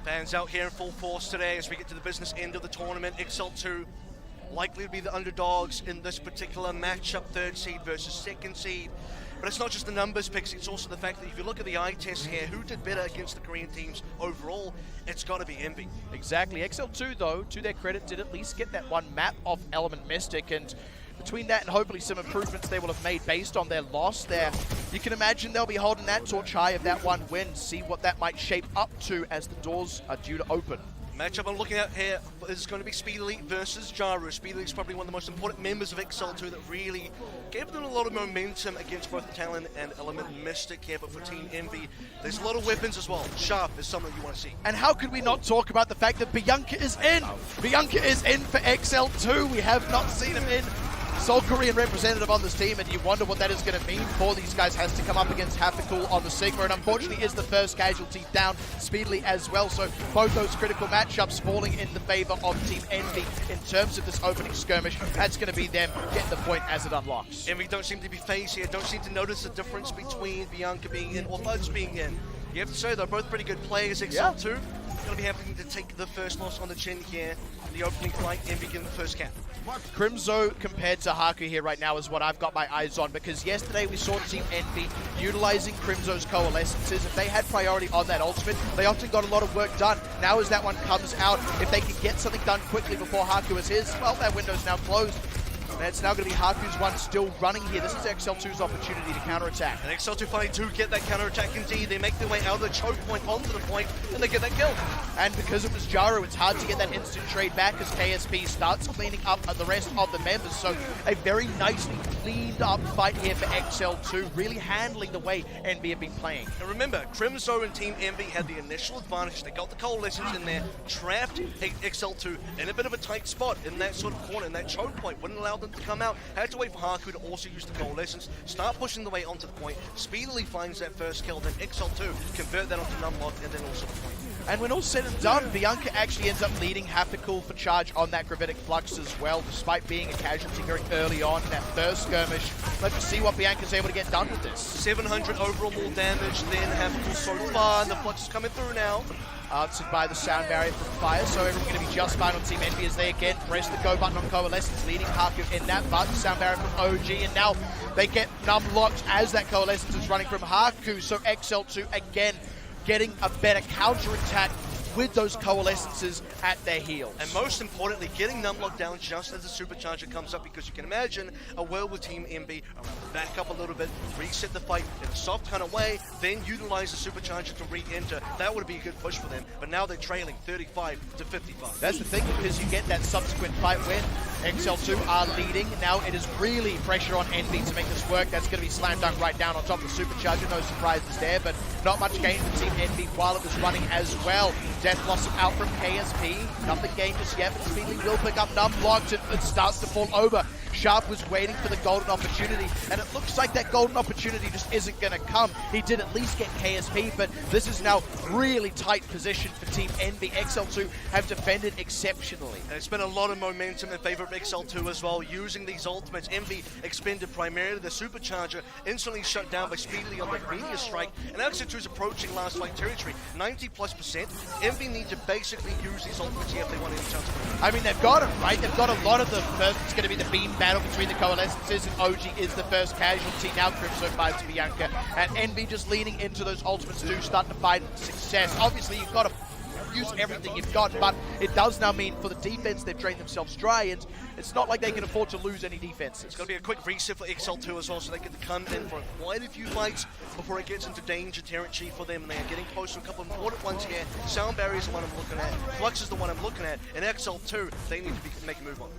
Fans out here in full force today as we get to the business end of the tournament. XL2 likely to be the underdogs in this particular matchup, 3rd seed versus 2nd seed. But it's not just the numbers, Pixie, it's also the fact that if you look at the eye test here, who did better against the Korean teams overall? It's got to be Envy. Exactly. XL2, though, to their credit, did at least get that one map off Element Mystic, and between that and hopefully some improvements they will have made based on their loss there, you can imagine they'll be holding that torch high of that one win, see what that might shape up to as the doors are due to open. Matchup I'm looking at here is going to be Speedily versus Jaru. Speedily is probably one of the most important members of XL2 that really gave them a lot of momentum against both Talon and Element Mystic here, but for Team Envy, there's a lot of weapons as well. Sharp is someone you want to see. And how could we not talk about the fact that Bianca is in? Bianca is in for XL2. We have not seen him in. Seoul Korean representative on this team, and you wonder what that is going to mean for these guys. Has to come up against Hafakul on the Sigma, and unfortunately is the first casualty down Speedily as well. So both those critical matchups falling in the favor of Team Envy in terms of this opening skirmish. That's going to be them getting the point as it unlocks. Envy don't seem to be phased here, don't seem to notice the difference between Bianca being in or Fudge being in. You have to say they're both pretty good players. XL2 going to be having to take the first loss on the chin here in the opening fight. Envy getting the first cap. Crimzo compared to Haku here right now is what I've got my eyes on, because yesterday we saw Team Envy utilizing Crimzo's coalescences. If they had priority on that ultimate, they often got a lot of work done. Now as that one comes out, if they can get something done quickly before Haku is his, well, that window's now closed. And it's now going to be Haku's one still running here. This is XL2's opportunity to counterattack. And XL2 finally do get that counterattack indeed. They make their way out of the choke point onto the point, and they get that kill. And because it was Jaru, it's hard to get that instant trade back as KSP starts cleaning up the rest of the members. So a very nicely cleaned up fight here for XL2, really handling the way Envy have been playing. And remember, Crimzo and Team Envy had the initial advantage. They got the coalescence in there, trapped XL2 in a bit of a tight spot in that sort of corner, in that choke point. Wouldn't allow them to come out. Had to wait for Haku to also use the coalescence, start pushing the way onto the point. Speedily finds that first kill, then XL2 convert that onto Numlock, and then also the point. And when all said and done, Bianca actually ends up leading Hafakul for charge on that Gravitic Flux as well, despite being a casualty very early on in that first skirmish. Let's see what Bianca's able to get done with this. 700 overall more damage than Hafakul so far, and the Flux is coming through now. Answered by the sound barrier from Fire, so everyone's going to be just fine on Team Envy as they again press the go button on Coalescence, leading Haku in that, but sound barrier from OG, and now they get Numlocked as that Coalescence is running from Haku, so XL2 again getting a better counter-attack with those coalescences at their heels. And most importantly, getting Numlock down just as the supercharger comes up, because you can imagine a world with Team Envy back up a little bit, reset the fight in a soft kind of way, then utilize the supercharger to re-enter. That would be a good push for them, but now they're trailing 35 to 55. That's the thing, because you get that subsequent fight win. XL2 are leading. Now it is really pressure on Envy to make this work. That's going to be slam dunk right down on top of the supercharger. No surprises there, but not much gain for Team Envy while it was running as well. Death Blossom out from KSP. Nothing gained just yet, but Speedily will pick up Numlocked. It starts to fall over. Sharp was waiting for the golden opportunity, and it looks like that golden opportunity just isn't going to come. He did at least get KSP, but this is now really tight position for Team Envy. XL2 have defended exceptionally. And it's been a lot of momentum in favor of XL2 as well, using these ultimates. Envy expended primarily the supercharger, instantly shut down by Speedily on the meteor strike, and XL2 is approaching last fight territory, 90+%. Envy need to basically use these ultimates here if they want any chance. I mean, they've got it, right? They've got a lot of them. First, it's going to be the beam battle between the coalescences, and OG is the first casualty. Now Crimson finds Bianca, and Envy just leaning into those ultimates do start to find success. Obviously, you've got to use everything you've got, but it does now mean for the defense they've drained themselves dry, and it's not like they can afford to lose any defenses. It's going to be a quick reset for XL2 as well, so they get to come in for quite a few fights before it gets into danger territory for them, and they are getting close to a couple of important ones here. Sound Barrier is the one I'm looking at, Flux is the one I'm looking at, and XL2 they need to make a move on.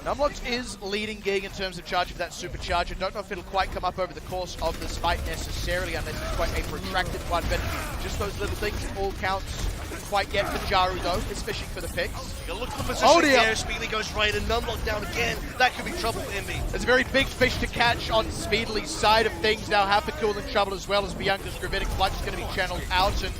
Numlocked is leading Gig in terms of charge of that supercharger. Don't know if it'll quite come up over the course of this fight necessarily, unless it's quite a protracted one, but just those little things, it all counts. Quite yet for Jaru though, is fishing for the picks. You look at the position here, Speedily goes right and Numlock down again. That could be trouble for Envy. There's a very big fish to catch on Speedily's side of things. Now Hafakul in trouble as well, as Bianca's Gravitic Flux is going to be channeled out, and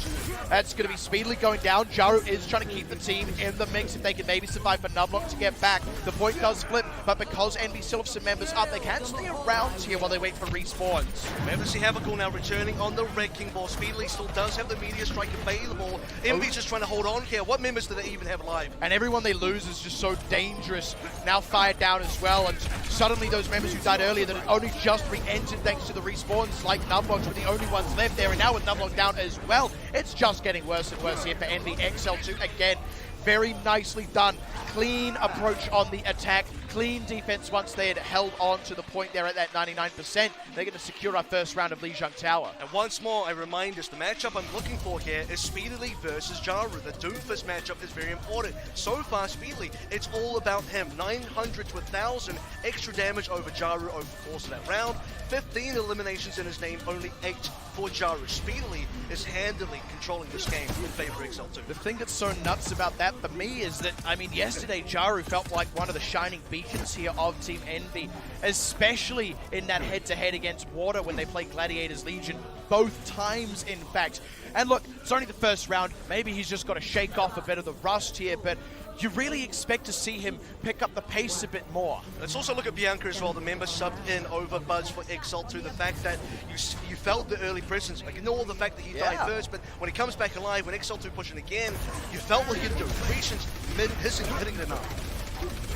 that's going to be Speedily going down. Jaru is trying to keep the team in the mix if they can maybe survive for Numlock to get back. The point does flip, but because Envy still have some members up, they can stay around here while they wait for respawns. We have to see Hafakul now returning on the Wrecking Ball. Speedily still does have the Meteor Strike available. Envy's just just trying to hold on here. What members do they even have alive? And everyone they lose is just so dangerous. Now fired down as well, and suddenly those members who died earlier that had only just re-entered thanks to the respawns, like Numlock, were the only ones left there, and now with Numlock down as well, it's just getting worse and worse here for Envy. XL2 again, very nicely done. Clean approach on the attack, clean defense once they had held on to the point there at that 99%. They're going to secure our first round of Lijiang Tower. And once more, I remind us, the matchup I'm looking for here is Speedily versus Jaru. The Doomfist matchup is very important. So far, Speedily, it's all about him. 900 to 1,000 extra damage over Jaru over the course of that round. 15 eliminations in his name, only 8 for Jaru. Speedily is handily controlling this game in favor of XL2. The thing that's so nuts about that for me is that, I mean, yesterday Jaru felt like one of the shining beacons here of Team Envy, especially in that head-to-head against Water when they played Gladiators Legion, both times in fact. And look, it's only the first round, maybe he's just got to shake off a bit of the rust here, but you really expect to see him pick up the pace a bit more. Let's also look at Bianca as well, the member subbed in over Buzz for XL2. The fact that you felt the early presence, ignore the fact that he died first, but when he comes back alive, when XL2 pushing again, you felt what he could do. Creations hitting the knife.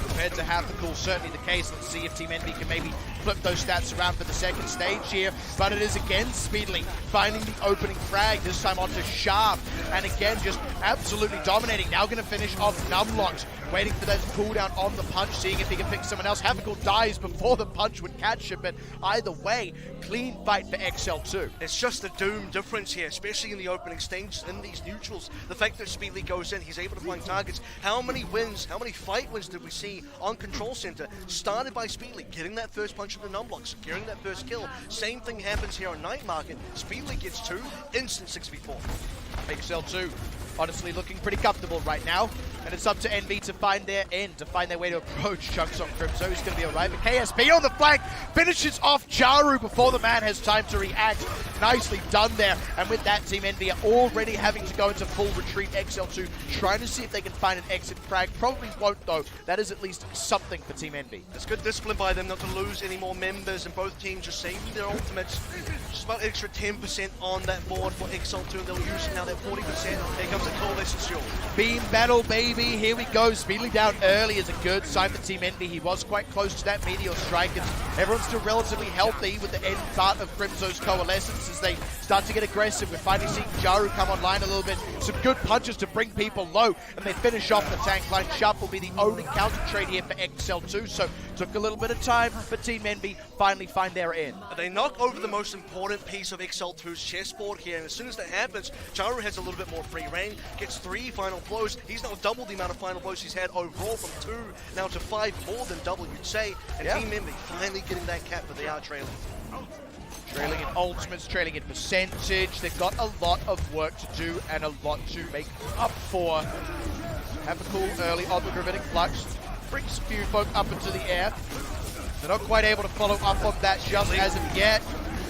Compared to Hathakul, certainly the case. Let's see if Team Envy can maybe flip those stats around for the second stage here. But it is again Speedily finding the opening frag, this time onto Sharp. And again, just absolutely dominating. Now going to finish off Numlocked, waiting for that cooldown on the punch, seeing if he can pick someone else. Hathakul dies before the punch would catch him, but either way, clean fight for XL2. It's just the Doom difference here, especially in the opening stages, in these neutrals. The fact that Speedily goes in, he's able to find targets. How many wins, how many fight wins did we see on Control Center? Started by Speedily, getting that first punch of the Numlock, securing that first kill. Same thing happens here on Night Market. Speedily gets 2, instant 6v4. XL2 honestly looking pretty comfortable right now. And it's up to Envy to find their end, to find their way to approach Chunks on Crimso. He's going to be alright, but KSB on the flank finishes off Jaru before the man has time to react. Nicely done there. And with that, Team Envy are already having to go into full retreat. XL2 trying to see if they can find an exit frag. Probably won't though. That is at least something for Team Envy. It's good discipline by them not to lose any more members, and both teams just saving their ultimates. Just about extra 10% on that board for XL2, and they'll use it now, that 40%. Here comes the Coalition Seoul. Beam battle, baby. Here we go. Speedily down early is a good sign for Team Envy. He was quite close to that Meteor Strike, and everyone's still relatively healthy with the end part of Crimso's Coalescence as they start to get aggressive. We're finally seeing Jaru come online a little bit. Some good punches to bring people low, and they finish off the tank line. Sharp will be the only counter trade here for XL2, so took a little bit of time, but Team Envy finally find their end. They knock over the most important piece of XL2's chessboard here, and as soon as that happens, Jaru has a little bit more free reign, gets 3 final blows. He's now double the amount of final blows he's had overall, from 2 now to 5, more than double, you'd say. And Team Envy finally getting that cap, but they are trailing. Trailing in ultimates, trailing in percentage. They've got a lot of work to do and a lot to make up for. Have a cool early on the Gravitic Flux. Brings a few folk up into the air. They're not quite able to follow up on that just as of yet.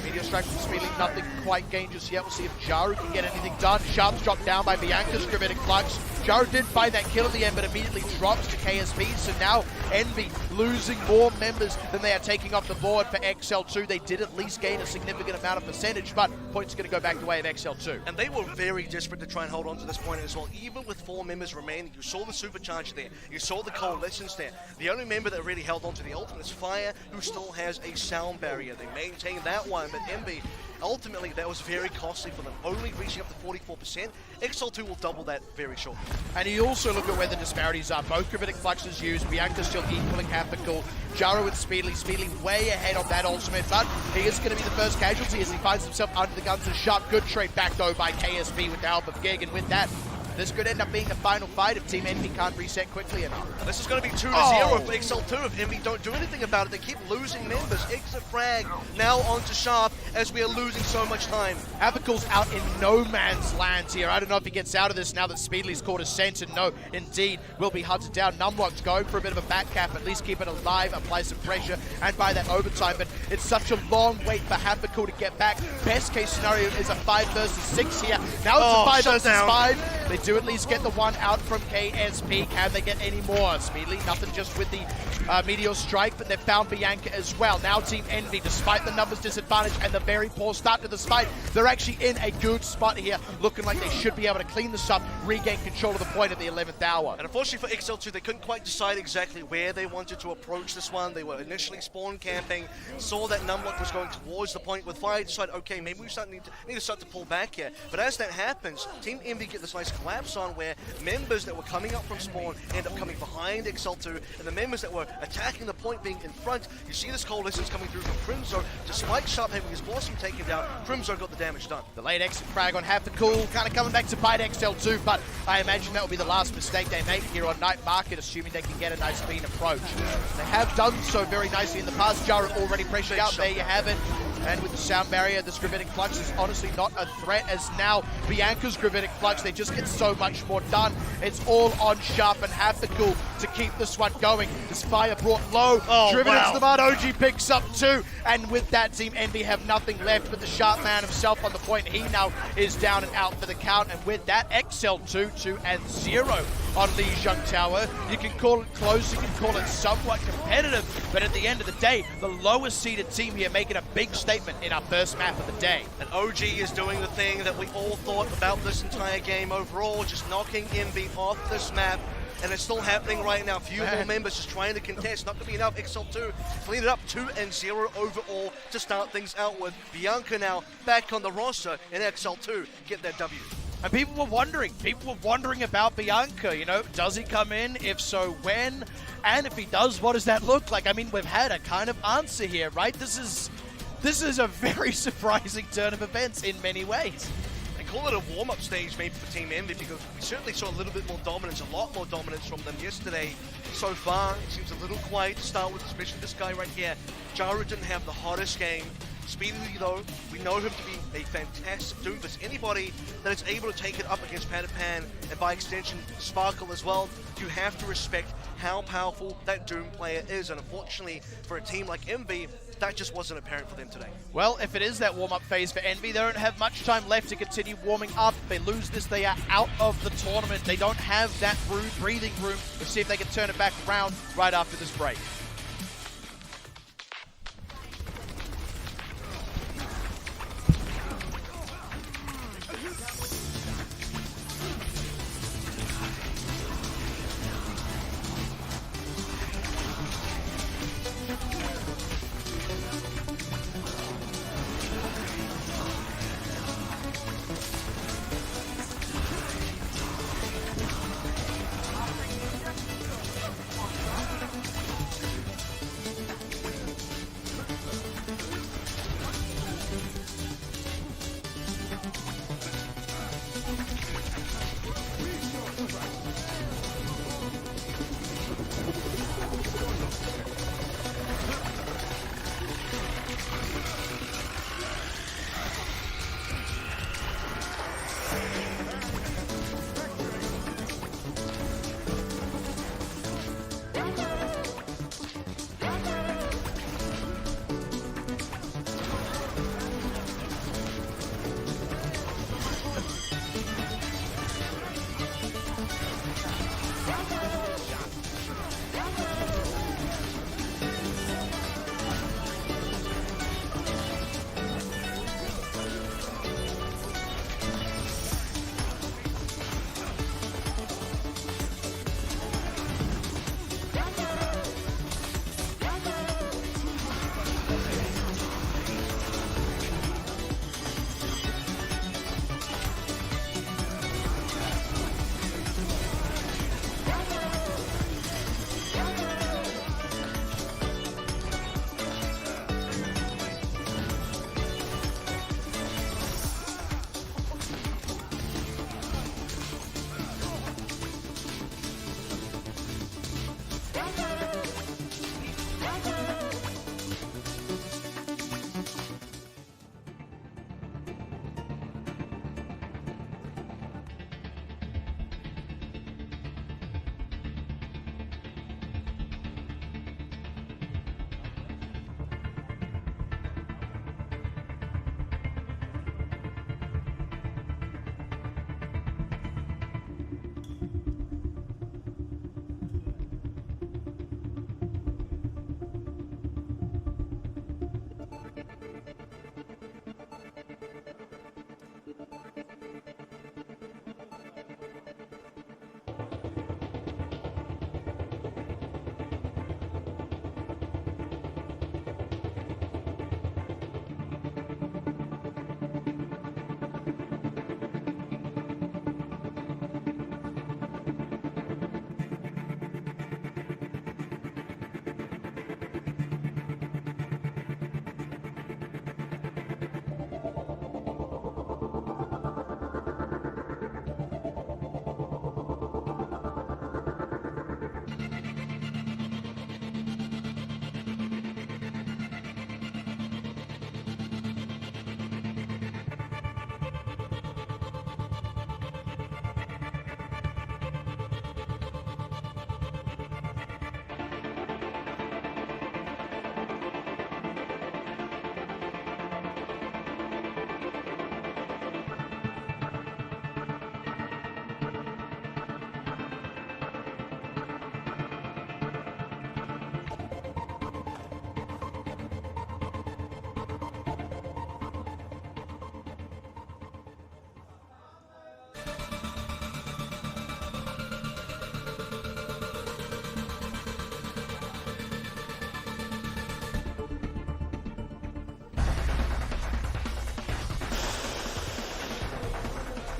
Meteor Strike from Speedily, nothing quite gained just yet. We'll see if Jaru can get anything done. Sharp's dropped down by Bianca's Gravitic Flux. Jaru did find that kill at the end, but immediately drops to KSB. So now Envy losing more members than they are taking off the board for XL2. They did at least gain a significant amount of percentage, but points going to go back the way of XL2. And they were very desperate to try and hold on to this point as well. Even with 4 members remaining, you saw the Supercharger there. You saw the Coalitions there. The only member that really held on to the ultimate is Fire, who still has a sound barrier. They maintained that one, but Envy, ultimately, that was very costly for them, only reaching up to 44%. XL2 will double that very shortly. And you also look at where the disparities are. Both Gravitic Fluxes used, Bianca still equaling Hathakul, Jaru and Speedily way ahead on that ultimate, but he is going to be the first casualty as he finds himself under the guns of Sharp. Good trade back though by KSB with the help of Gig, and with that, this could end up being the final fight if Team Envy can't reset quickly enough. This is going to be 2-0 for XL2 if Envy don't do anything about it. They keep losing members. Exit frag now onto Sharp as we are losing so much time. Hathakul out in no man's land here. I don't know if he gets out of this now that Speedly's caught a scent, and no, indeed, will be hunted down. Numlock's going for a bit of a back cap, at least keep it alive, apply some pressure, and buy that overtime, but it's such a long wait for Hathakul to get back. Best case scenario is a 5 versus 6 here. Now it's a 5 versus 5. They do at least get the one out from KSP. Can they get any more? Speedily, nothing just with the Meteor Strike, but they've found Bianca as well. Now Team Envy, despite the numbers disadvantage and the a very poor start to this fight. They're actually in a good spot here, looking like they should be able to clean this up, regain control of the point at the 11th hour. And unfortunately for XL2, they couldn't quite decide exactly where they wanted to approach this one. They were initially spawn camping, saw that Numlock was going towards the point with Fire, decided, okay, maybe we need to start to pull back here. But as that happens, Team Envy get this nice collapse on where members that were coming up from spawn end up coming behind XL2, and the members that were attacking the point being in front. You see this coalition's coming through from Crimzo. Despite Sharp having his Blossom taken down, Crimzo got the damage done. The late exit frag on Have the Cool, kind of coming back to bite XL2, but I imagine that will be the last mistake they make here on Night Market, assuming they can get a nice clean approach. They have done so very nicely in the past. Jara already pressured out, there you have it. And with the sound barrier, this Gravitic Flux is honestly not a threat, as now Bianca's Gravitic Flux, they just get so much more done. It's all on Sharp and Have the Cool to keep this one going. This Fire brought low, driven into the mud, OG picks up 2, and with that, Team Envy have nothing left but the Sharp man himself on the point. He now is down and out for the count, and with that, XL2 2-0 on Lijiang Tower. You can call it close, you can call it somewhat competitive, but at the end of the day, the lowest seeded team here making a big statement in our first map of the day. And OG is doing the thing that we all thought about this entire game overall, just knocking Envy off this map. And it's still happening right now. A few more members just trying to contest. Not going to be enough. XL2 cleaned it up 2-0 overall to start things out with. Bianca now back on the roster, and XL2 get that W. And people were wondering about Bianca, you know, does he come in? If so, when? And if he does, what does that look like? I mean, we've had a kind of answer here, right? This is a very surprising turn of events in many ways. Call it a warm-up stage maybe for Team Envy, because we certainly saw a little bit more dominance, a lot more dominance from them yesterday. So far, it seems a little quiet to start with, especially this guy right here. Jaro didn't have the hottest game. Speedily though, we know him to be a fantastic Doomfist. Anybody that is able to take it up against Patapan, and by extension Sparkle as well, you have to respect how powerful that Doom player is. And unfortunately for a team like Envy, that just wasn't apparent for them today. Well, if it is that warm-up phase for Envy, they don't have much time left to continue warming up. If they lose this, they are out of the tournament. They don't have that breathing room. We'll see if they can turn it back around right after this break.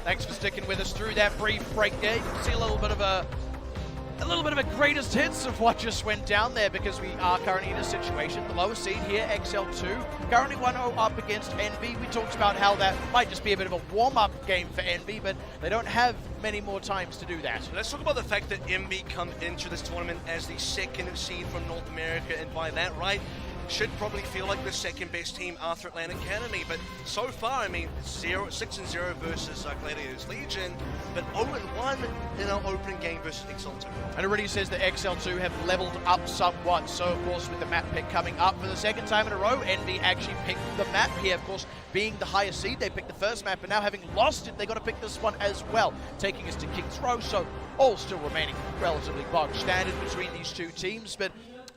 Thanks for sticking with us through that brief break there. You can see a little bit of a greatest hits of what just went down there, because we are currently in a situation. The lowest seed here, XL2, currently 1-0 up against Envy. We talked about how that might just be a bit of a warm-up game for Envy, but they don't have many more times to do that. Let's talk about the fact that Envy come into this tournament as the second seed from North America, and by that, right, should probably feel like the second best team after Atlantic Academy, but so far, I mean, 6-0 versus Gladiators Legion, but 0-1 in our opening game versus XL2. And it already says that XL2 have leveled up somewhat, so of course with the map pick coming up for the second time in a row, Envy actually picked the map here. Of course, being the higher seed, they picked the first map, and now having lost it, they got to pick this one as well, taking us to King's Row, so all still remaining relatively bog standard between these two teams, but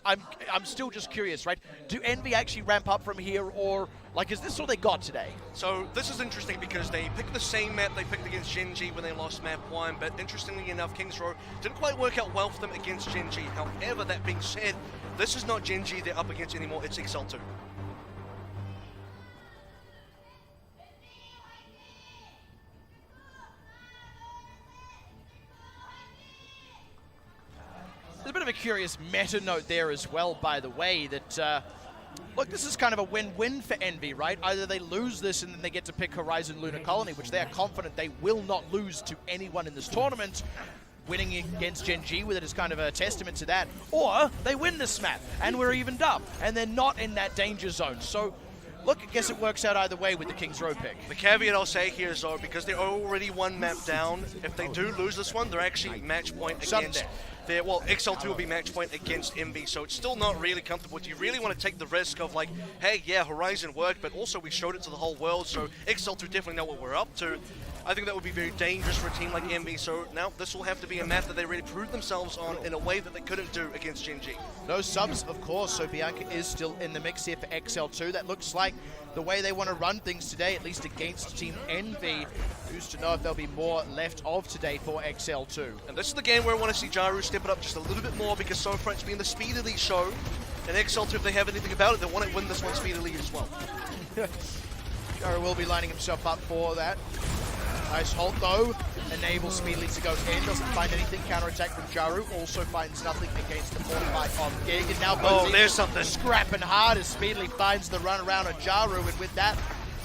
I'm still just curious, right? Do Envy actually ramp up from here, or like, is this all they got today? So this is interesting because they picked the same map they picked against Gen G when they lost map 1, but interestingly enough, King's Row didn't quite work out well for them against Gen G. However, that being said, this is not Gen G they're up against anymore, it's XL2. There's a bit of a curious meta note there as well, by the way, that, look, this is kind of a win-win for Envy, right? Either they lose this and then they get to pick Horizon Lunar Colony, which they are confident they will not lose to anyone in this tournament. Winning against Gen G with it is kind of a testament to that. Or they win this map and we're evened up and they're not in that danger zone. So, look, I guess it works out either way with the King's Row pick. The caveat I'll say here is, though, because they're already one map down, if they do lose this one, they're actually match point against well, XL2 will be match point against Envy, so it's still not really comfortable. Do you really want to take the risk of, like, hey, yeah, Horizon worked, but also we showed it to the whole world, so XL2 definitely know what we're up to. I think that would be very dangerous for a team like Envy, so now this will have to be a map that they really prove themselves on in a way that they couldn't do against Gen G. No subs, of course, so Bianca is still in the mix here for XL2. That looks like the way they want to run things today, at least against Team Envy. Who's to know if there'll be more left of today for XL2. And this is the game where I want to see Jaru step it up just a little bit more, because so far it's been the speedily show, and XL2, if they have anything about it, they want to win this one speedily as well. Jaru will be lining himself up for that. Nice hold though, enables Speedily to go in, doesn't find anything, counterattack from Jaru, also finds nothing against the fortified of Gig, and now goes there's something. Scrapping hard as Speedily finds the run around on Jaru, and with that,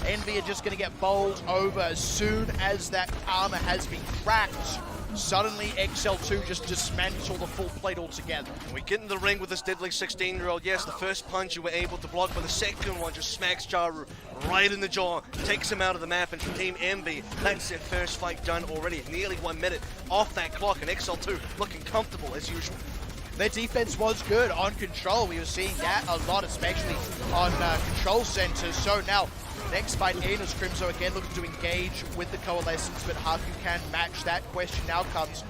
Envy are just going to get bowled over as soon as that armor has been cracked. Suddenly, XL2 just dismantle the full plate altogether. We get in the ring with this deadly 16-year-old. Yes, the first punch you were able to block, but the second one just smacks Jaru right in the jaw, takes him out of the map, and for Team Envy, that's their first fight done already. Nearly 1 minute off that clock, and XL2 looking comfortable as usual. Their defense was good on control. We were seeing that a lot, especially on control centers. So now, next fight in as Crimzo again looking to engage with the Coalescence, but Haku can match that. Question now comes,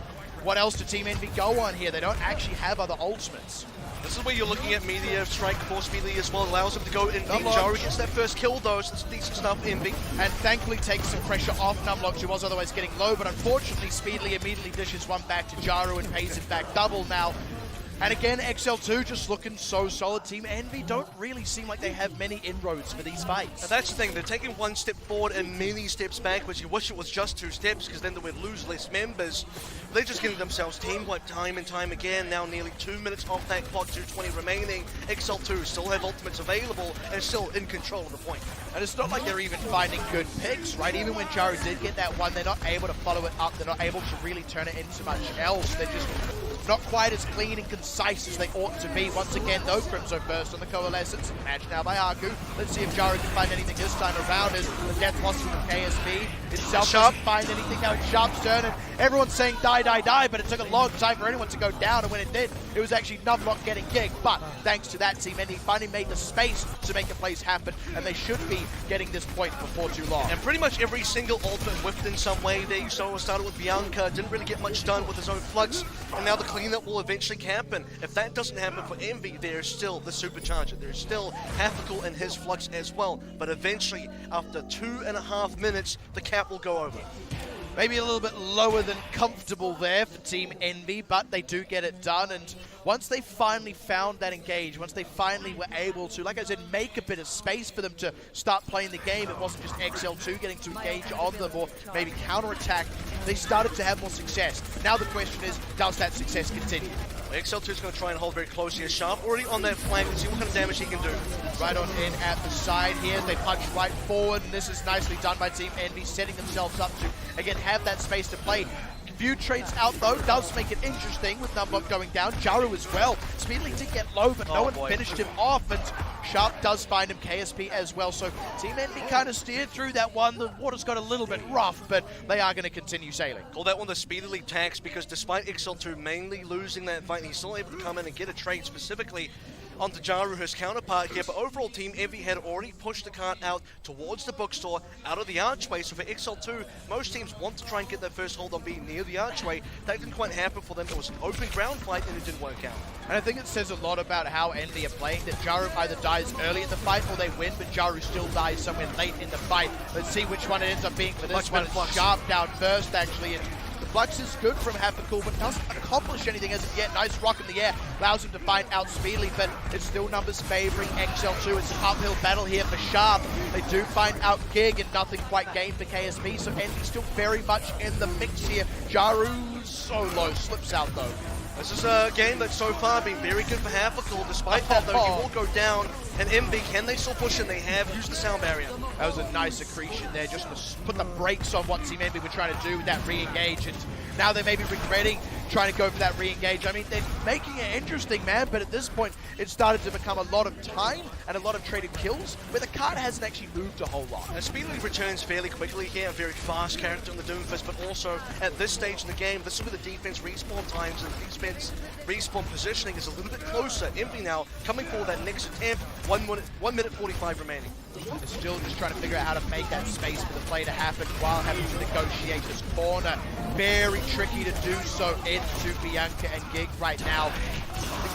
what else do Team Envy go on here? They don't actually have other ultimates. This is where you're looking at Meteor Strike for Speedily as well. Allows him to go in deep. Jaru gets that first kill though, so it's decent stuff, Envy. And thankfully takes some pressure off Numlock, who was otherwise getting low, but unfortunately Speedily immediately dishes one back to Jaru and pays it back double now. And again, XL2 just looking so solid. Team Envy don't really seem like they have many inroads for these fights. Now that's the thing, they're taking one step forward and many steps back, which you wish it was just 2 steps, because then they would lose less members. They're just getting themselves team wiped time and time again. Now nearly 2 minutes off that clock, 2:20 remaining. XL2 still have ultimates available and still in control of the point. And it's not like they're even finding good picks, right? Even when Jaru did get that one, they're not able to follow it up. They're not able to really turn it into much else. They're just not quite as clean and concise as they ought to be. Once again, though, Crimzo first on the Coalescence. Matched now by Haku. Let's see if Jaru can find anything this time around, as the death loss from KSB itself doesn't find anything. Now it's Sharp's turn, and everyone's saying die, die, die, but it took a long time for anyone to go down, and when it did, it was actually Numlock getting kicked. But thanks to that, Team Envy finally made the space to make the plays happen, and they should be getting this point before too long. And pretty much every single ultimate whiffed in some way. There you saw it started with Bianca, didn't really get much done with his own flux, and now the cleanup will eventually happen. If that doesn't happen for Envy, there's still the Supercharger. There's still Hafical and his flux as well, but eventually, after 2.5 minutes, the cap will go over. Maybe a little bit lower than comfortable there for Team Envy, but they do get it done. And once they finally found that engage, once they finally were able to, like I said, make a bit of space for them to start playing the game, it wasn't just XL2 getting to engage on them or maybe counterattack. They started to have more success. Now the question is, does that success continue? XL2 is going to try and hold very close here. Sharp already on that flank. Let's see what kind of damage he can do. Right on in at the side here. They punch right forward, and this is nicely done by Team Envy, setting themselves up to, again, have that space to play. Few trades out though, does make it interesting with Numblock going down. Jaru as well. Speedly did get low, but no one finished him off, and Sharp does find him, KSP as well. So Team Envy kind of steered through that one. The water's got a little bit rough, but they are going to continue sailing. Call that one the speedily tax, because despite XL2 mainly losing that fight, he's still able to come in and get a trade specifically onto Jaru, his counterpart here. But overall, Team Envy had already pushed the cart out towards the bookstore, out of the archway. So for XL2, most teams want to try and get their first hold on being near the archway. That didn't quite happen for them. It was an open ground fight, and it didn't work out. And I think it says a lot about how Envy are playing, that Jaru either dies early in the fight or they win, but Jaru still dies somewhere late in the fight. Let's see which one it ends up being for this one. Sharp down first, actually. And the Flux is good from Hafikul, but doesn't accomplish anything as of yet. Nice rock in the air, allows him to find out Speedly, but it's still numbers favoring XL2. It's an uphill battle here for Sharp. They do find out Gig, and nothing quite gained for KSP, so Envy's still very much in the mix here. Jaru so low, slips out though. This is a game that's so far been very good for Hafikul. Despite that, though, he will go down. And Envy, can they still push in? They have used the sound barrier. That was a nice accretion there, just to put the brakes on what Team Envy were trying to do with that re-engage. And now they may be regretting trying to go for that re-engage. I mean, they're making it interesting, man, but at this point, it started to become a lot of time and a lot of traded kills, where the card hasn't actually moved a whole lot. And Speedly returns fairly quickly here, a very fast character in the Doomfist, but also at this stage in the game, this is where the defense respawn times and defense respawn positioning is a little bit closer. Envy now coming for that next attempt, 1 minute 45 remaining. They're still just trying to figure out how to make that space for the play to happen while having to negotiate this corner. Very tricky to do so into Bianca and Gig right now.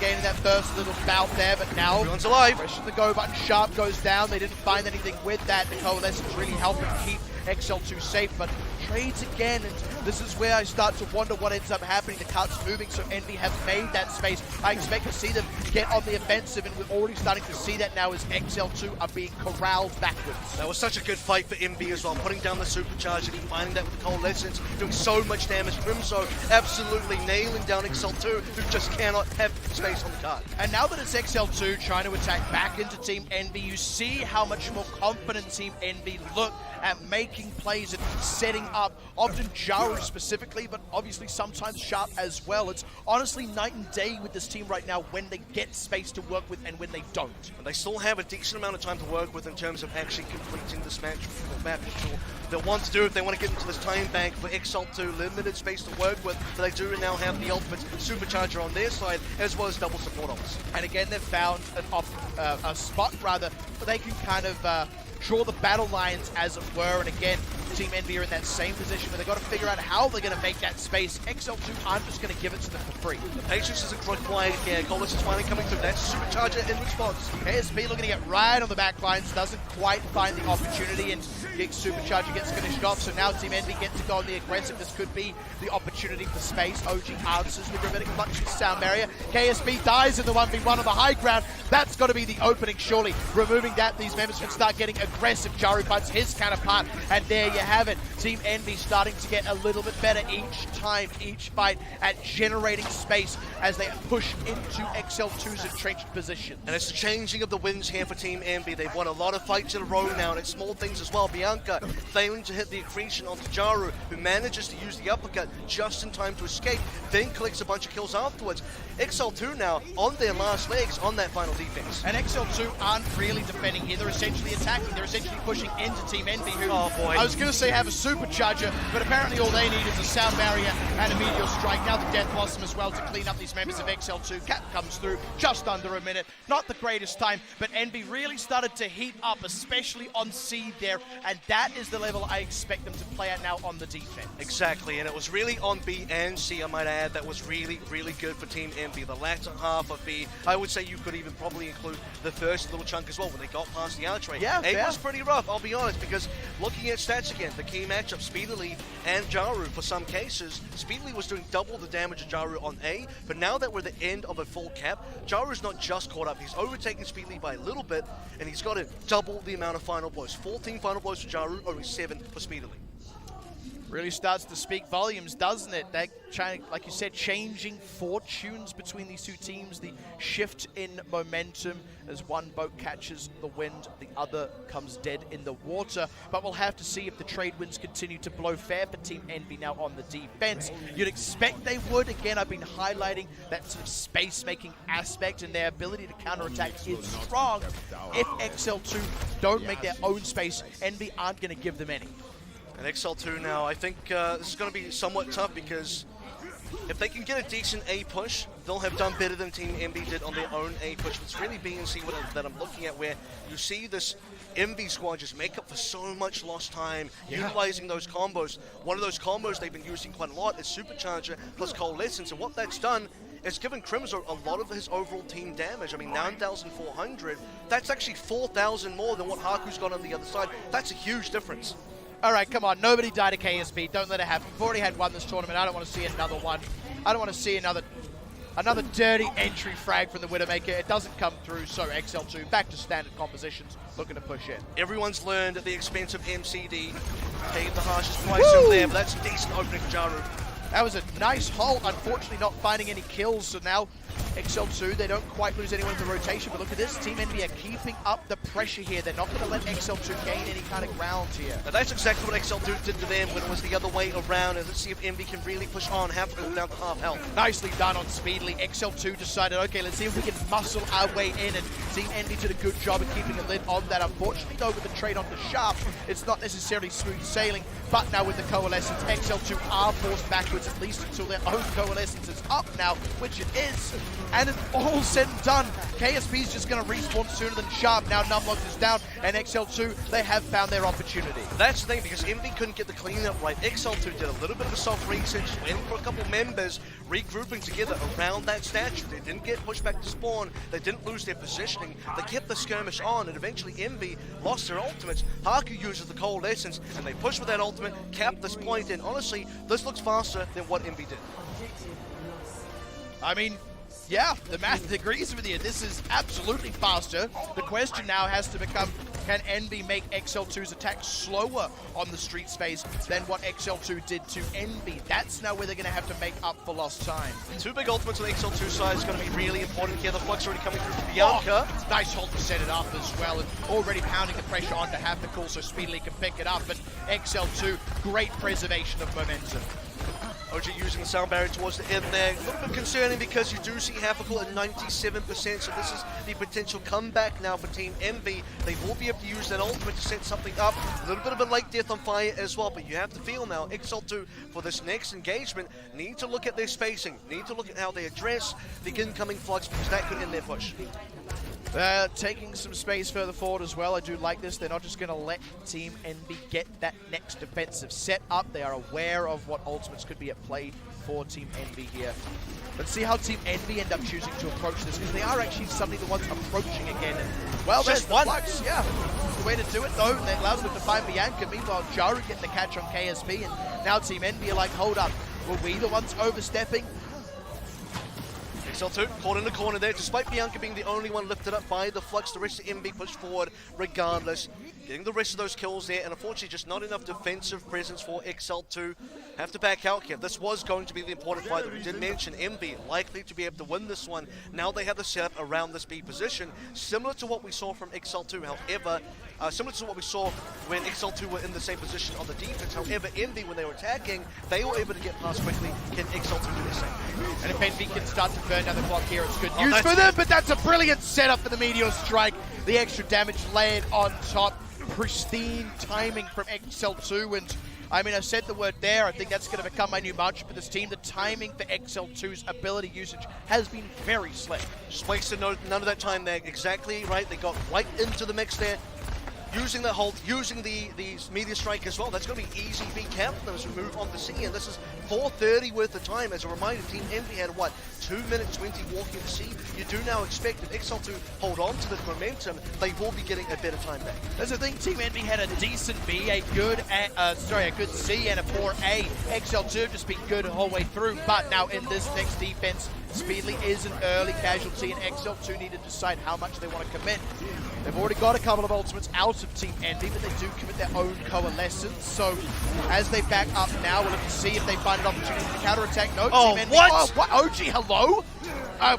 Gaining that first little bout there, but now everyone's alive. Pressing the go button, Sharp goes down. They didn't find anything with that. The Coalescence really helping keep XL2 safe, but trades again, and this is where I start to wonder what ends up happening. The cart's moving, so Envy have made that space. I expect to see them get on the offensive, and we're already starting to see that now as XL2 are being corralled backwards. That was such a good fight for Envy as well, putting down the supercharger, finding that with the Coalescence, doing so much damage. Crimso absolutely nailing down XL2, who just cannot have space on the cart. And now that it's XL2 trying to attack back into Team Envy, you see how much more confident Team Envy look at making plays and setting up, often Jaru specifically, but obviously sometimes Sharp as well. It's honestly night and day with this team right now when they get space to work with and when they don't. And they still have a decent amount of time to work with in terms of actually completing this match. They'll want to do if they want to get into this time bank for XL2, limited space to work with, but they do now have the ultimate supercharger on their side, as well as double support ults. And again, they've found a spot rather, where they can kind of draw the battle lines, as it were, and again, Team Envy are in that same position where they've got to figure out how they're going to make that space. XL2 aren't just going to give it to them for free. The patience is required here. Goalless is finally coming through. That's supercharger in response. KSP looking to get right on the back lines, doesn't quite find the opportunity, and Gig's supercharger gets finished off, so now Team Envy gets to go on the aggressive. This could be the opportunity for space. OG answers with Rabbinic Clutch sound barrier. KSP dies in the 1v1 on the high ground. That's got to be the opening, surely. Removing that, these members can start getting aggressive. Jaru finds his counterpart, and there you have it. Team Envy starting to get a little bit better each time, each fight, at generating space as they push into XL2's entrenched position. And it's the changing of the winds here for Team Envy. They've won a lot of fights in a row now, and it's small things as well. Bianca failing to hit the accretion onto Jaru, who manages to use the uppercut just in time to escape, then collects a bunch of kills afterwards. XL2 now on their last legs on that final defense. And XL2 aren't really defending here. They're essentially attacking. They're essentially pushing into Team Envy, who, I was going to say have a supercharger, but apparently all they need is a sound barrier and a meteor strike. Now the Death Blossom as well to clean up these members of XL2. Cap comes through just under a minute. Not the greatest time, but Envy really started to heat up, especially on C there, and that is the level I expect them to play at now on the defense. Exactly, and it was really on B and C, I might add, that was really, really good for Team Envy. The latter half of B, I would say you could even probably include the first little chunk as well when they got past the archway. Yeah, it was pretty rough, I'll be honest, because looking at stats again, the key matchup, Speedily and Jaru. For some cases, Speedily was doing double the damage of Jaru on A, but now that we're at the end of a full cap, Jaru's not just caught up, he's overtaken Speedily by a little bit, and he's got to double the amount of final blows. 14 final blows for Jaru, only 7 for Speedily. Really starts to speak volumes, doesn't it? That, like you said, changing fortunes between these two teams, the shift in momentum as one boat catches the wind, the other comes dead in the water. But we'll have to see if the trade winds continue to blow fair for Team Envy now on the defense. You'd expect they would. Again, I've been highlighting that sort of space-making aspect, and their ability to counterattack is strong. If XL2 don't make their own space, Envy aren't going to give them any. And XL2 now, I think this is going to be somewhat tough because if they can get a decent A push, they'll have done better than Team Envy did on their own A push. It's really BNC that I'm looking at, where you see this Envy squad just make up for so much lost time, utilizing those combos. One of those combos they've been using quite a lot is Supercharger plus Coalescence, and what that's done is given Crimson a lot of his overall team damage. I mean, 9,400, that's actually 4,000 more than what Haku's got on the other side. That's a huge difference. All right, come on. Nobody died at KSP. Don't let it happen. We've already had one this tournament. I don't want to see another one. I don't want to see another dirty entry frag from the Widowmaker. It doesn't come through, so XL2 back to standard compositions, looking to push in. Everyone's learned at the expense of MCD. Paid the harshest price over there, but that's a decent opening for Jaru. That was a nice hold. Unfortunately, not finding any kills, so now XL2, they don't quite lose anyone in the rotation, but look at this. Team Envy are keeping up the pressure here. They're not going to let XL2 gain any kind of ground here. And that's exactly what XL2 did to them when it was the other way around, and let's see if Envy can really push on, down to half health. Nicely done on Speedily. XL2 decided, okay, let's see if we can muscle our way in, and Team Envy did a good job of keeping a lid on that. Unfortunately, though, with the trade onto Sharp, it's not necessarily smooth sailing, but now with the Coalescence, XL2 are forced backwards, at least until their own Coalescence is up now, which it is. And it's all said and done. KSP is just going to respawn sooner than Sharp. Now Numlock is down, and XL2, they have found their opportunity. That's the thing, because Envy couldn't get the cleanup right. XL2 did a little bit of a soft research, went for a couple members, regrouping together around that statue. They didn't get pushed back to spawn. They didn't lose their positioning. They kept the skirmish on, and eventually Envy lost their ultimates. Haku uses the Coalescence, and they push with that ultimate, cap this point, and honestly, this looks faster than what Envy did. I mean, yeah, the math agrees with you. This is absolutely faster. The question now has to become, can Envy make XL2's attack slower on the street space than what XL2 did to Envy? That's now where they're going to have to make up for lost time. Two big ultimates on the XL2 side is going to be really important here. The Flux already coming through for Bianca. Oh, nice hold to set it up as well, and already pounding the pressure onto Hafnical so Speedily can pick it up, but XL2, great preservation of momentum. OG using the sound barrier towards the end there. A little bit concerning because you do see Hafnical at 97%, so this is the potential comeback now for Team Envy. They will be able to use that ultimate to set something up. A little bit of a late death on fire as well, but you have to feel now, XL2, for this next engagement, need to look at their spacing, need to look at how they address the incoming Flux, because that could end their push. They're taking some space further forward as well. I do like this. They're not just going to let Team Envy get that next defensive set up. They are aware of what ultimates could be at play for Team Envy here. Let's see how Team Envy end up choosing to approach this, because they are actually suddenly the ones approaching again. And, well, there's the Flux, yeah. The way to do it, though, that allows them to find Bianca. Meanwhile, Jaru getting the catch on KSP, and now Team Envy are like, hold up, were we the ones overstepping? XL2 caught in the corner there, despite Bianca being the only one lifted up by the Flux. The rest of Envy pushed forward regardless, getting the rest of those kills there, and unfortunately just not enough defensive presence for XL2. Have to back out here. This was going to be the important fight that we did mention. Envy likely to be able to win this one. Now they have the setup around this B position, similar to what we saw from XL2. However, similar to what we saw when XL2 were in the same position on the defense. However, Envy, when they were attacking, they were able to get past quickly. Can XL2 do the same? And if Envy can start to burn down the clock here, it's good news for them, but that's a brilliant setup for the Meteor Strike. The extra damage layered on top. Pristine timing from XL2, and I mean, I said the word there. I think that's going to become my new mantra for this team. The timing for XL2's ability usage has been very slick. Just wasted none of that time there. Exactly right. They got right into the mix there. using the hold, using the meteor strike as well. That's going to be easy beat count for them as we move on to C, and this is 4:30 worth of time. As a reminder, Team Envy had what, 2 minutes 20 walking to C. You do now expect if XL2 hold on to this momentum, they will be getting a better time back. That's the thing. Team Envy had a decent B, a good C, and a poor A. XL2 just been good the whole way through, but now in this next defense, Speedly is an early casualty, and XL2 need to decide how much they want to commit. They've already got a couple of ultimates out of Team Envy, but they do commit their own coalescence. So as they back up now, we'll have to see if they find an opportunity to counterattack. No, oh, Team Envy. what? Oh, what? OG, hello?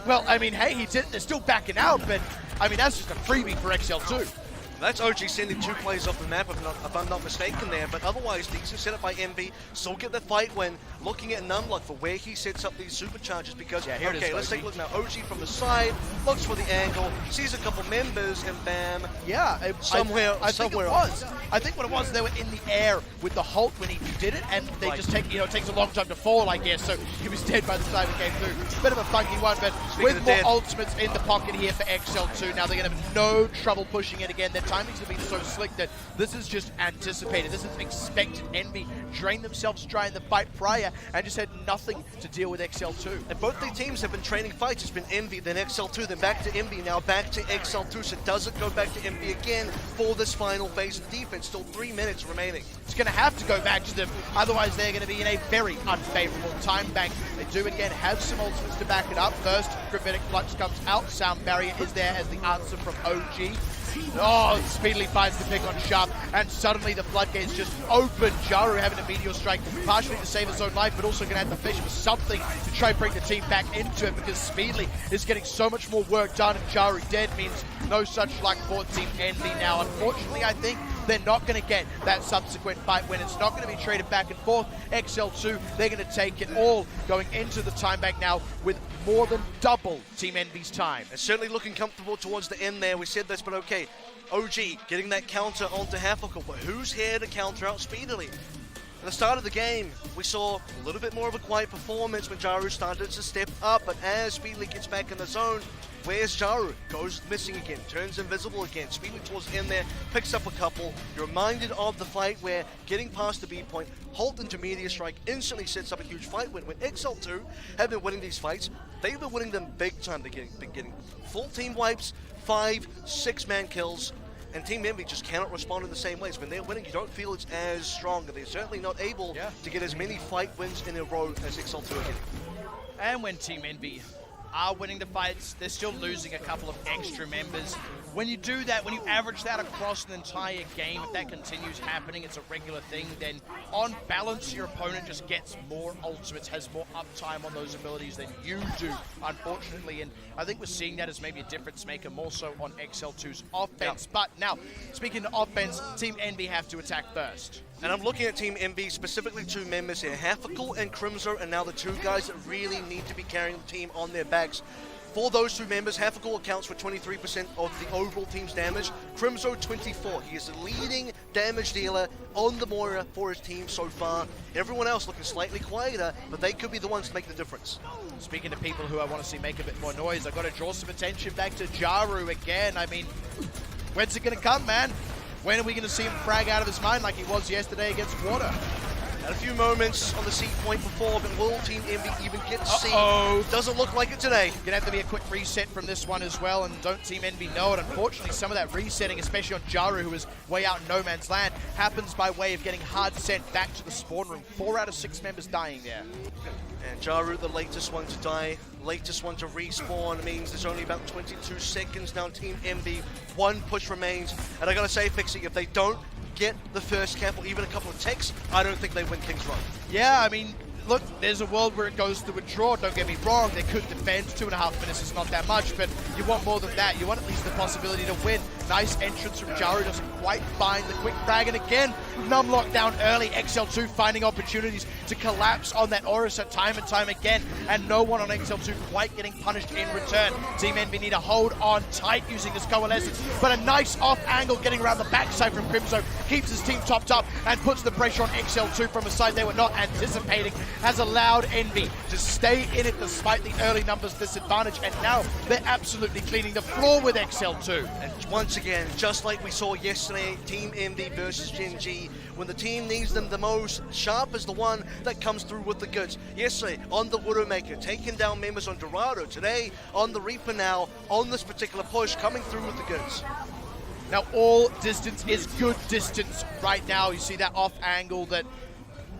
Well, I mean, hey, they're still backing out, but I mean, that's just a freebie for XL2. That's OG sending 2 players off the map, if I'm not mistaken there, but otherwise decent setup by Envy. Still get the fight when looking at Numlock for where he sets up these supercharges, because, yeah, okay, let's take a look now. OG from the side, looks for the angle, sees a couple members, and bam. Yeah, I think what it was, they were in the air with the Hulk when he did it, and they just take, it takes a long time to fall, I guess, so he was dead by the time it came through. Bit of a funky one, but with more ultimates in the pocket here for XL2, now they're going to have no trouble pushing it again. Their timings have been so slick that this is just anticipated. This is expected. Envy drained themselves dry in the fight prior and just had nothing to deal with XL2. And both the teams have been training fights. It's been Envy, then XL2, then back to Envy, now back to XL2. So does it go back to Envy again for this final phase of defense? Still 3 minutes remaining. It's going to have to go back to them. Otherwise, they're going to be in a very unfavorable time bank. They do, again, have some ultimates to back it up. First, Gravitic Flux comes out. Sound Barrier is there as the answer from OG. Oh, Speedily finds the pick on Sharp, and suddenly the floodgates just open. Jaru having a meteor strike, partially to save his own life, but also going to have to fish for something to try and bring the team back into it, because Speedily is getting so much more work done, and Jaru dead means no such luck for Team Envy now. Unfortunately, I think they're not going to get that subsequent fight win. It's not going to be traded back and forth. XL2, they're going to take it all going into the time bank now with more than double Team Envy's time. It's certainly looking comfortable towards the end there. We said this, but okay. OG getting that counter onto Haffical, but who's here to counter out Speedily? At the start of the game, we saw a little bit more of a quiet performance when Jaru started to step up, but as Speedily gets back in the zone, where's Jaru? Goes missing again, turns invisible again. Speedily towards the end there, picks up a couple. You're reminded of the fight where getting past the B point, Halt into Meteor Strike instantly sets up a huge fight win. When XL2 have been winning these fights, they've been winning them big time. They're getting full team wipes, 5, 6-man kills, and Team Envy just cannot respond in the same ways. When they're winning, you don't feel it's as strong. They're certainly not able to get as many fight wins in a row as XL2 are getting. And when Team Envy are winning the fights, they're still losing a couple of extra members. When you do that, when you average that across an entire game, if that continues happening, it's a regular thing, then on balance, your opponent just gets more ultimates, has more uptime on those abilities than you do, unfortunately. And I think we're seeing that as maybe a difference maker more so on XL2's offense. But now, speaking of offense, Team Envy have to attack first. And I'm looking at Team Envy, specifically 2 members here. Haffical and Crimzo are now the 2 guys that really need to be carrying the team on their backs. For those 2 members, Haffical accounts for 23% of the overall team's damage. Crimzo, 24. He is the leading damage dealer on the Moira for his team so far. Everyone else looking slightly quieter, but they could be the ones to make the difference. Speaking to people who I want to see make a bit more noise, I've got to draw some attention back to Jaru again. I mean, when's it going to come, man? When are we going to see him frag out of his mind like he was yesterday against Water? Had a few moments on the C point before, but will Team Envy even get C? Doesn't look like it today. Gonna have to be a quick reset from this one as well, and don't Team Envy know it. Unfortunately, some of that resetting, especially on Jaru, who is way out in no man's land, happens by way of getting hard sent back to the spawn room. 4 out of 6 members dying there. And Jaru, the latest one to die, latest one to respawn, means there's only about 22 seconds now. Team Envy, 1 push remains. And I gotta say, Pixie, if they don't get the first cap or even a couple of techs, I don't think they win King's Run. Yeah, I mean, look, there's a world where it goes to a draw, don't get me wrong. They could defend, 2.5 minutes is not that much, but you want more than that. You want at least the possibility to win. Nice entrance from Jaru, doesn't quite find the quick frag, and again, Numb lockdown early. XL2 finding opportunities to collapse on that Orisa time and time again, and no one on XL2 quite getting punished in return. Team Envy need to hold on tight using this coalescence, but a nice off angle getting around the backside from Crimzo keeps his team topped up and puts the pressure on XL2 from a side they were not anticipating, has allowed Envy to stay in it despite the early numbers disadvantage, and now they're absolutely cleaning the floor with XL2. And once once again, just like we saw yesterday, Team Envy versus Gen G. When the team needs them the most, Sharp is the one that comes through with the goods. Yesterday, on the Widowmaker, taking down members on Dorado. Today, on the Reaper now, on this particular push, coming through with the goods. Now, all distance is good distance right now. You see that off angle that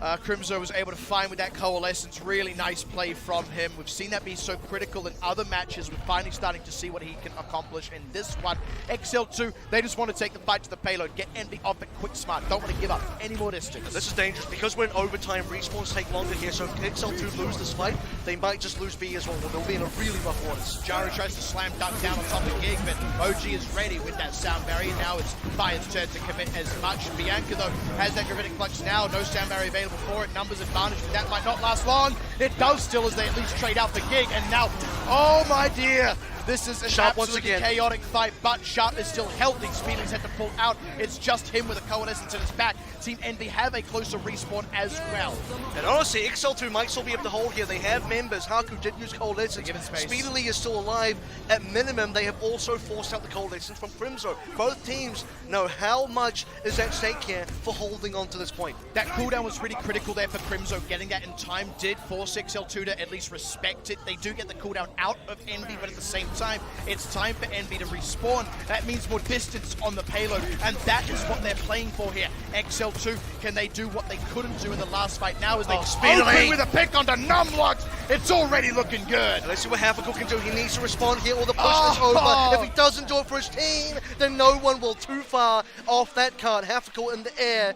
Crimzo was able to find with that Coalescence. Really nice play from him. We've seen that be so critical in other matches. We're finally starting to see what he can accomplish in this one. XL2, they just want to take the fight to the payload, get Envy off it quick smart. Don't want to give up any more distance. This is dangerous because we're in overtime. Respawns take longer here, so if XL2 lose this fight, they might just lose B as well. They'll be in a really rough waters. Gyro tries to slam dunk down on top of Gig, but OG is ready with that sound barrier. Now it's Fire's turn to commit as much. Bianca, though, has that gravitic clutch now. No sound barrier available for it. Numbers advantage, but that might not last long. It does still, as they at least trade out for Gig. And now, oh my dear, this is an Sharp absolutely chaotic fight, but Sharp is still healthy. Speedling's had to pull out. It's just him with a Coalescence in his back. Team Envy have a closer respawn as well. And honestly, XL2 might still be able to hold here. They have members. Haku did use Coalescence. Speedily is still alive. At minimum, they have also forced out the Coalescence from Crimzo. Both teams know how much is at stake here for holding on to this point. That cooldown was really critical there for Crimzo. Getting that in time did force XL2 to at least respect it. They do get the cooldown out of Envy, but at the same time, it's time for Envy to respawn. That means more distance on the payload, and that is what they're playing for here. XL2, can they do what they couldn't do in the last fight now as they open with a pick onto Numlocks? It's already looking good. And let's see what Hafikul can do. He needs to respond here or the push is over. If he doesn't do it for his team, then no one will too far off that card. Hafikul in the air.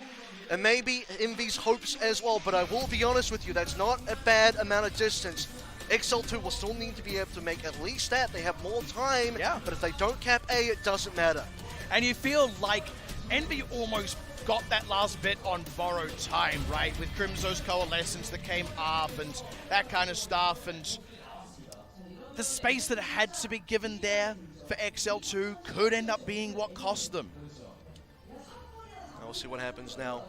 And maybe Envy's hopes as well, but I will be honest with you, that's not a bad amount of distance. XL2 will still need to be able to make at least that. They have more time, but if they don't cap A, it doesn't matter. And you feel like Envy almost got that last bit on borrowed time, right? With Crimzo's Coalescence that came up and that kind of stuff. And the space that had to be given there for XL2 could end up being what cost them. We'll see what happens now.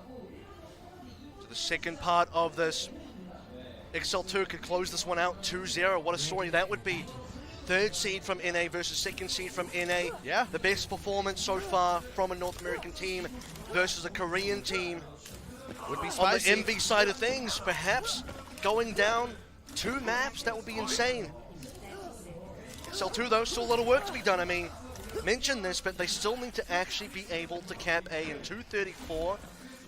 To the second part of this. XL2 could close this one out 2-0. What a story that would be. Third seed from NA versus second seed from NA. Yeah. The best performance so far from a North American team versus a Korean team. Would be spicy. On the Envy side of things, perhaps going down 2 maps, that would be insane. XL2 though, still a lot of work to be done. I mean, mention this, but they still need to actually be able to cap A in 2:34.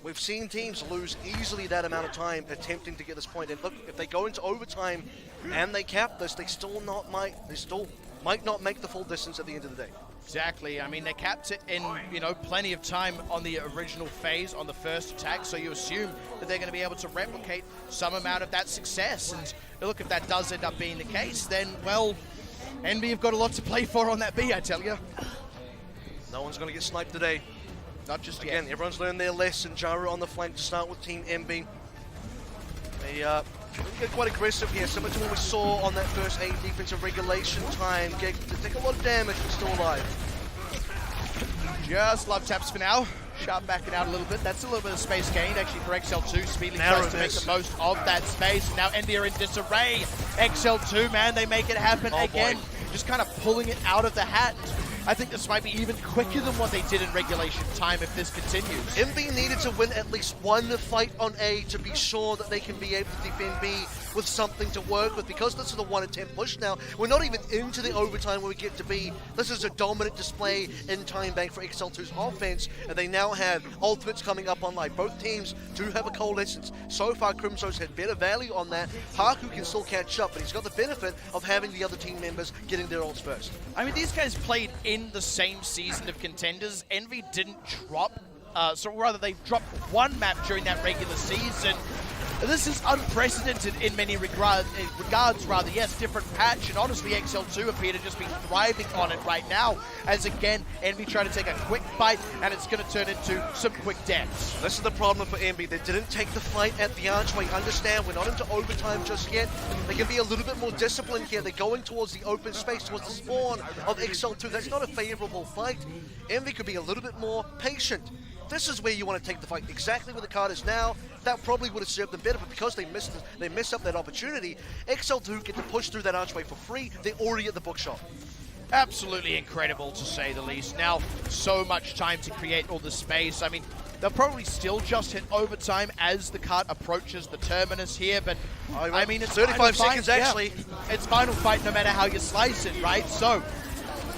We've seen teams lose easily that amount of time attempting to get this point. And look, if they go into overtime and they cap this, they still might not make the full distance at the end of the day. Exactly. I mean, they capped it in, plenty of time on the original phase, on the first attack, so you assume that they're going to be able to replicate some amount of that success. And look, if that does end up being the case, then, well, Envy have got a lot to play for on that B, I tell you. No one's going to get sniped today. Not just Again, yet. everyone's learned their lesson. Gyro on the flank to start with Team Envy. They get quite aggressive here, similar to what we saw on that first A defensive regulation time. They take a lot of damage, but still alive. Just love taps for now. Sharp backing out a little bit. That's a little bit of space gained actually for XL2. Speedly tries to make the most of that space. Now Envy are in disarray. XL2, man, they make it happen again. Boy. Just kind of pulling it out of the hat. I think this might be even quicker than what they did in regulation time if this continues. Envy needed to win at least one fight on A to be sure that they can be able to defend B with something to work with. Because this is the 1 attempt push now, we're not even into the overtime when we get to B. This is a dominant display in time bank for XL2's offense, and they now have ultimates coming up online. Both teams do have a Coalescence. So far, Crimzo's had better value on that. Haku can still catch up, but he's got the benefit of having the other team members getting their ults first. I mean, these guys played in the same season of Contenders. Envy didn't drop, so rather they dropped one map during that regular season. This is unprecedented in many regards, yes, different patch, and honestly XL2 appear to just be thriving on it right now, as again, Envy try to take a quick fight, and it's going to turn into some quick deaths. This is the problem for Envy. They didn't take the fight at the archway. Understand, we're not into overtime just yet. They can be a little bit more disciplined here. They're going towards the open space, towards the spawn of XL2. That's not a favorable fight. Envy could be a little bit more patient. This is where you want to take the fight, exactly where the card is now. That probably would have served them better, but because they missed up that opportunity, XL2 get to push through that archway for free. They're already at the bookshop. Absolutely incredible, to say the least. Now, so much time to create all the space. I mean, they'll probably still just hit overtime as the cart approaches the terminus here, but I mean, it's 35 seconds fight, actually. Yeah. It's final fight no matter how you slice it, right? So,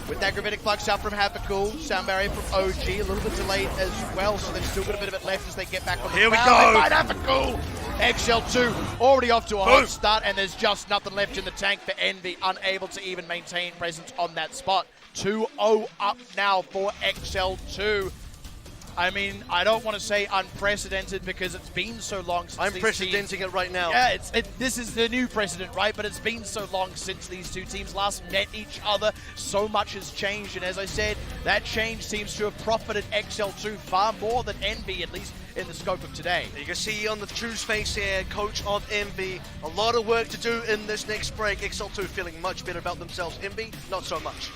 with that gravitic flux out from Hapacool, sound barrier from OG, a little bit delayed as well, so they've still got a bit of it left as they get back on the Here we ground. go. They fight Hapacool. XL2 already off to a hot start, and there's just nothing left in the tank for Envy, unable to even maintain presence on that spot. 2-0 up now for XL2. I mean, I don't want to say unprecedented because it's been so long since I'm these precedenting teams, it right now. Yeah, this is the new precedent, right? But it's been so long since these two teams last met each other. So much has changed, and as I said, that change seems to have profited XL2 far more than Envy, at least in the scope of today. You can see on the True's face here, coach of Envy, a lot of work to do in this next break. XL2 feeling much better about themselves. Envy, not so much.